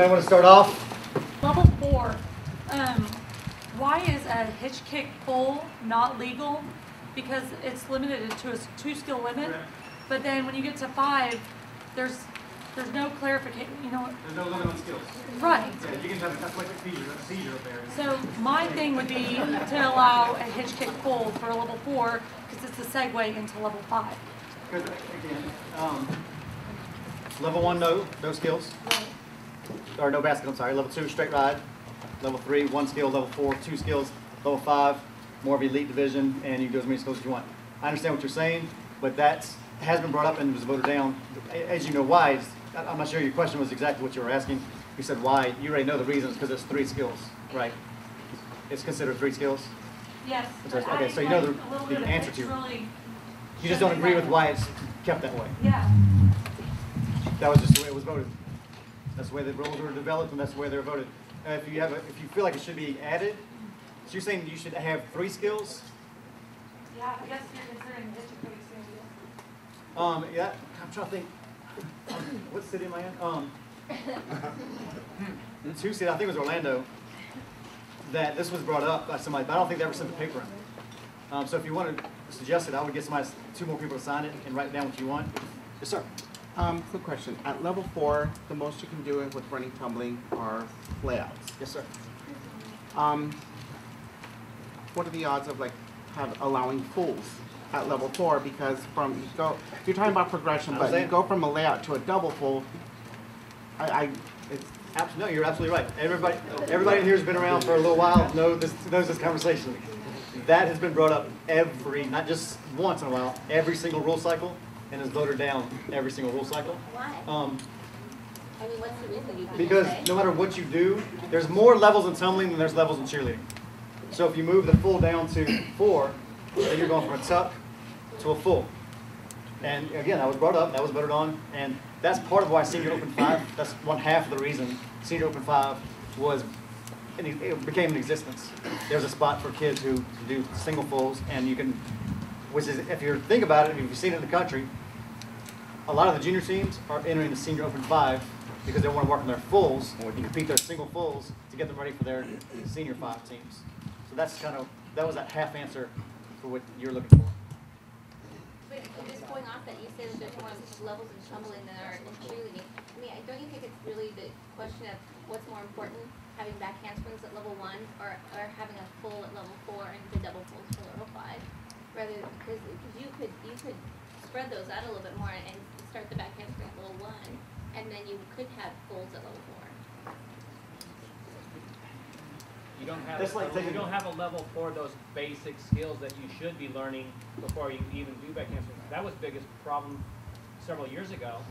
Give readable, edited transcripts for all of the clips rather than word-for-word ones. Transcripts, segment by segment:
Anybody want to start off? Level 4. Why is a hitch kick full not legal? Because it's limited to a 2-skill limit. Correct. But then when you get to 5, there's no clarification. You know what? There's no limit on skills. Right. Yeah, you can have that's like a seizure up there. So my thing would be to allow a hitch kick full for level 4 because it's a segue into level 5. Because again, level 1 no skills. Right. Or no basket, I'm sorry. Level 2 straight ride. Level 3 1 skill. Level 4 2 skills. Level 5 more of elite division, and you can do as many skills as you want. I understand what you're saying, but that has been brought up and was voted down. As you know why, I'm not sure your question was exactly what you were asking. You said why. You already know the reasons because it's 3 skills, right? It's considered 3 skills? Yes. Okay, so you know the answer to it. You just don't agree with why it's kept that way. Yeah. That was just the way it was voted. That's the way the rules were developed, and that's the way they were voted. If you feel like it should be added, so you're saying you should have 3 skills? Yeah, I guess you're considering hitch kick skills. Yeah, I'm trying to think. What city am I in? 2 city, I think it was Orlando. That this was brought up by somebody, but I don't think they ever sent the paper in. So if you want to suggest it, I would get 2 more people to sign it and write down what you want. Yes, sir. Quick question. At level 4, the most you can do with running tumbling are layouts. Yes, sir. What are the odds of allowing fulls at level 4? Because if you're talking about progression, but you go from a layout to a double full, No, you're absolutely right. Everybody in here has been around for a little while, knows this conversation. That has been brought up not just once in a while, every single rule cycle, and is voted down every single rule cycle. Why? I mean, what's the reason you Because no matter what you do, there's more levels in tumbling than there's levels in cheerleading. So if you move the full down to 4, then you're going from a tuck to a full. And again, that was brought up, that was voted on, and that's part of why Senior Open 5, that's one half of the reason Senior Open 5 it became in existence. There's a spot for kids who do single fulls, and you can, which is, if you think about it, if you've seen it in the country, a lot of the junior teams are entering the Senior Open 5 because they want to work on their fulls and compete their single fulls to get them ready for their Senior 5 teams. So that was that half answer for what you're looking for. But just going off that, you say that there's more levels in tumbling than there are in cheerleading. I mean, don't you think it's really the question of what's more important, having back handsprings at level 1 or having a full at level 4 and the double fulls for level 5? Rather, because you could spread those out a little bit more and start the back handspring at level 1, and then you could have fulls at level 4. You don't have a level 4 those basic skills that you should be learning before you even do back handspring. That was the biggest problem several years ago,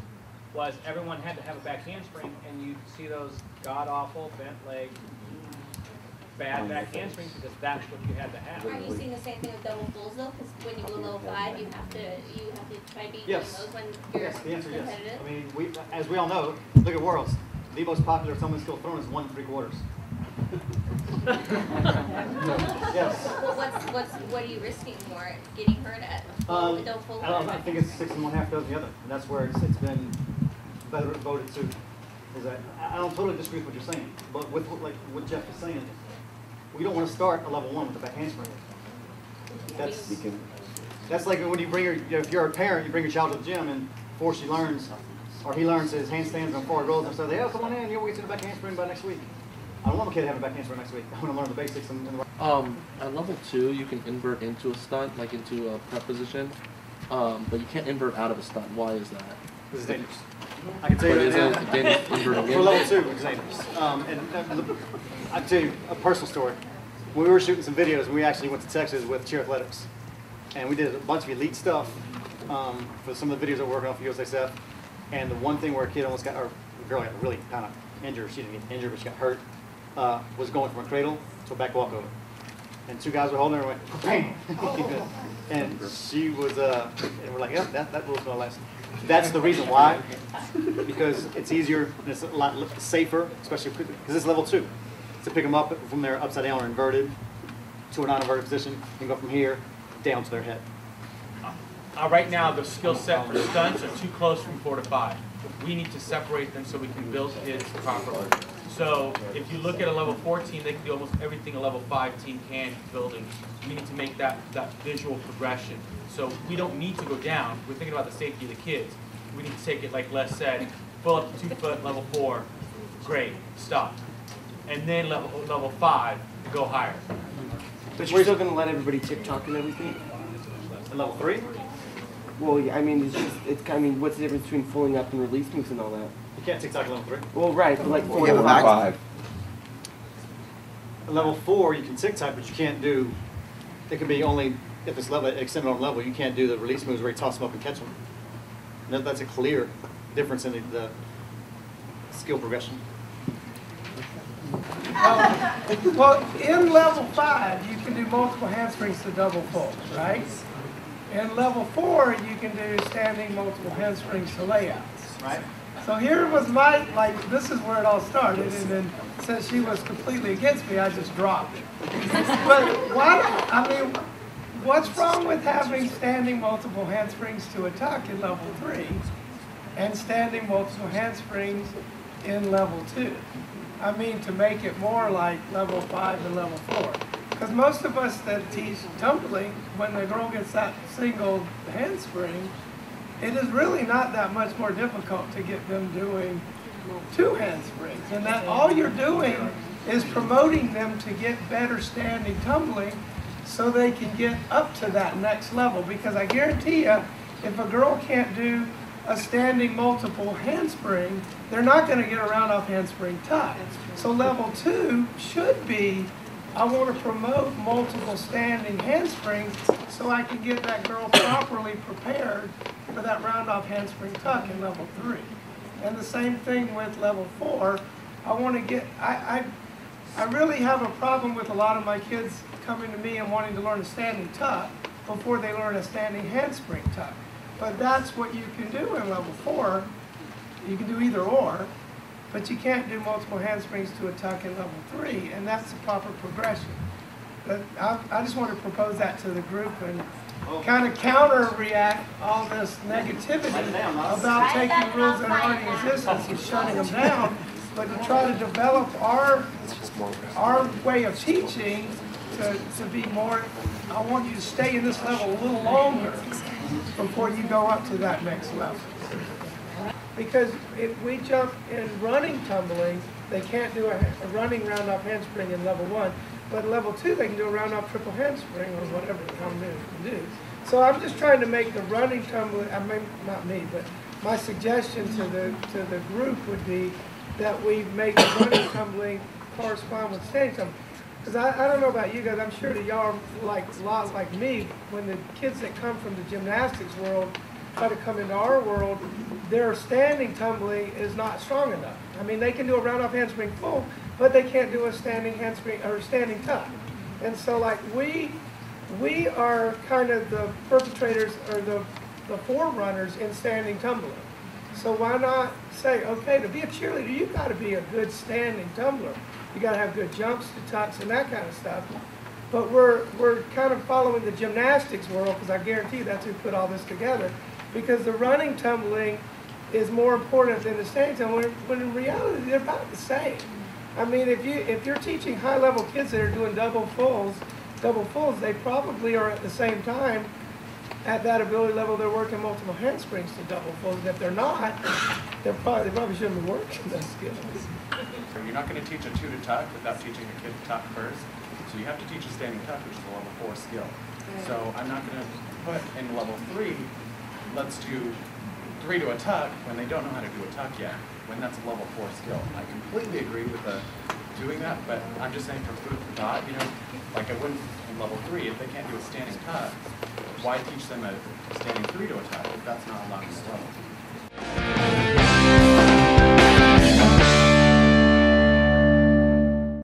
was everyone had to have a back handspring, and you'd see those god-awful, bent leg, bad back handsprings because that's what you had to have. Are you seeing the same thing with double fulls though? Because when you go level 5, you have to try beating Yes. those when you're Yes, the answer is yes. competitive? I mean, as we all know, look at Worlds. The most popular tumbling skill thrown is 1 3/4. Yes. Well, what are you risking more? Getting hurt at double full? I think it's 6 1/2 does the other, and that's where it's been voted to. Is that I don't totally disagree with what you're saying, but with what Jeff is saying, we don't want to start a level 1 with the back handspring. That's like when you bring if you're a parent, you bring your child to the gym, and before she learns, or he learns his handstands and forward rolls and stuff. Oh, come on in, you'll get to the back handspring by next week. I don't want my kid to have a back handspring next week. I want to learn the basics. At level 2, you can invert into a stunt, like into a prep position, but you can't invert out of a stunt. Why is that? This is dangerous. I can tell you right now. For level 2, it's dangerous. I'll tell you a personal story. When we were shooting some videos, we actually went to Texas with cheer athletics, and we did a bunch of elite stuff for some of the videos that we're working on for USASF. And the one thing where a kid almost got, or a girl got really kind of injured. She didn't get injured, but she got hurt. Was going from a cradle to a back walkover, and 2 guys were holding her and went bang, and she was and we're like, yep, that rule's gonna last. That's the reason why, because it's easier and it's a lot safer, especially because it's level 2. To pick them up from their upside down or inverted to a non-inverted position and go from here down to their head. Right now, the skill set for stunts are too close from 4 to 5. we need to separate them so we can build kids properly. So if you look at a level 4 team, they can do almost everything a level 5 team can building. We need to make that visual progression. So we don't need to go down. We're thinking about the safety of the kids. We need to take it, like Les said, fill up to 2 foot, level 4, great, stop. And then level 5, go higher. But you're still going to let everybody TikTok and everything? And level 3? Well, yeah, I mean, I mean, what's the difference between pulling up and release moves and all that? You can't TikTok at level 3. Well, right, but like We have a max. 5. At level 4, you can TikTok, but you can't do, it can be only, if it's level, extended on level, you can't do the release moves where you toss them up and catch them. That's a clear difference in the skill progression. Well, in level 5, you can do multiple handsprings to double full, right? In level 4, you can do standing multiple handsprings to layouts. Right. So here was my, this is where it all started, and then since she was completely against me, I just dropped it. But what's wrong with having standing multiple handsprings to a tuck in level 3 and standing multiple handsprings in level 2? I mean, to make it more like level 5 and level 4. Because most of us that teach tumbling, when the girl gets that single handspring, it is really not that much more difficult to get them doing 2 handsprings. And that all you're doing is promoting them to get better standing tumbling so they can get up to that next level. Because I guarantee you, if a girl can't do a standing multiple handspring, they're not going to get a round off handspring tuck. So level 2 should be, I want to promote multiple standing handsprings so I can get that girl properly prepared for that round off handspring tuck in level 3. And the same thing with level 4. I want to get, I really have a problem with a lot of my kids coming to me and wanting to learn a standing tuck before they learn a standing handspring tuck. But that's what you can do in level 4. You can do either or, but you can't do multiple handsprings to a tuck in level 3, and that's the proper progression. But I just want to propose that to the group and kind of counter-react all this negativity about taking rules that already exist and shutting them down, but to try to develop our way of teaching to be more, I want you to stay in this level a little longer before you go up to that next level. Because if we jump in running tumbling, they can't do a running round off handspring in level 1, but level 2 they can do a round off triple handspring or whatever the combination can do. So I'm just trying to make the running tumbling, I mean, not me, but my suggestion to the group would be that we make the running tumbling correspond with standing tumbling. Because I don't know about you guys, I'm sure that y'all are like a lot like me. When the kids that come from the gymnastics world try to come into our world, their standing tumbling is not strong enough. I mean, they can do a round off handspring full, but they can't do a standing handspring or standing tuck. And so like we are kind of the perpetrators or the forerunners in standing tumbling. So why not say, okay, to be a cheerleader, you've got to be a good standing tumbler. You got to have good jumps to tucks and that kind of stuff. But we're kind of following the gymnastics world, because I guarantee you that's who put all this together. Because the running tumbling is more important than the standing tumbling, when in reality they're about the same. I mean, if you're teaching high-level kids that are doing double fulls, they probably are at the same time at that ability level they're working multiple handsprings to double fulls. And if they're not, they probably shouldn't be working those skills. You're not going to teach a 2 to tuck without teaching a kid to tuck first. So you have to teach a standing tuck, which is a level 4 skill. So I'm not going to put in level 3, let's do 3 to a tuck when they don't know how to do a tuck yet, when that's a level 4 skill. I completely agree with doing that, but I'm just saying for food for thought, you know, like I wouldn't in level 3, if they can't do a standing tuck, why teach them a standing 3 to a tuck if that's not allowed in the level?